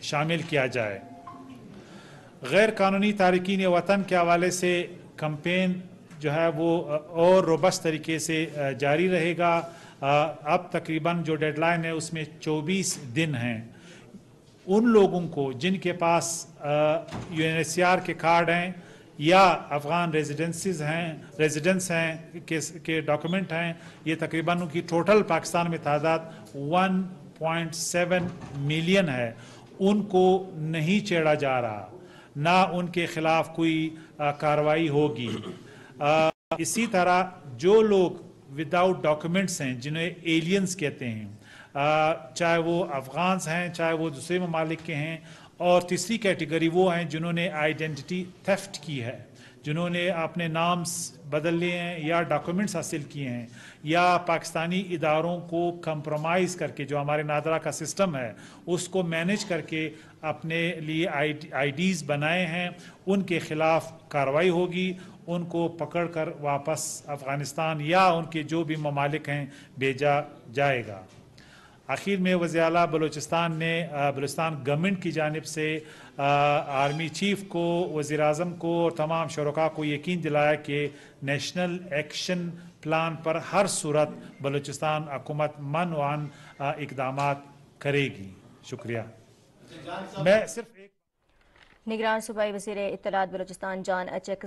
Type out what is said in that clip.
शामिल किया जाए। गैर कानूनी तारकीन वतन के हवाले से कैंपेन जो है वो और रोबस्ट तरीके से जारी रहेगा। अब तकरीबन जो डेडलाइन है उसमें 24 दिन हैं। उन लोगों को जिनके पास UNHCR के कार्ड हैं या अफ़गान रेजिडेंट्स हैं के डॉक्यूमेंट हैं, ये तकरीबन उनकी टोटल पाकिस्तान में तादाद 1.7 मिलियन है, उनको नहीं छेड़ा जा रहा, ना उनके खिलाफ कोई कार्रवाई होगी। इसी तरह जो लोग विदाउट डॉक्यूमेंट्स हैं, जिन्हें एलियंस कहते हैं, चाहे वो अफ़गान्स हैं, चाहे वो दूसरे ममालिक के हैं, और तीसरी कैटेगरी वो हैं जिन्होंने आइडेंटिटी थेफ्ट की है, जिन्होंने अपने नाम बदल लिए हैं या डॉक्यूमेंट्स हासिल किए हैं या पाकिस्तानी इदारों को कंप्रोमाइज़ करके, जो हमारे नादरा का सिस्टम है उसको मैनेज करके अपने लिए आईडीज़ बनाए हैं, उनके ख़िलाफ़ कार्रवाई होगी। उनको पकड़ कर वापस अफ़गानिस्तान या उनके जो भी ममालिक हैं भेजा जाएगा। आखिर में वज़ीर आला बलूचिस्तान ने बलूचिस्तान गवर्नमेंट की जानिब से आर्मी चीफ को, वज़ीर आज़म को और तमाम शुरका को यकीन दिलाया कि नेशनल एक्शन प्लान पर हर सूरत बलूचिस्तान हुकूमत मनवान इक़दामात करेगी। शुक्रिया। मैं सिर्फ एक निगरान सूबाई वज़ीर इत्तलात बलूचिस्तान जान अचक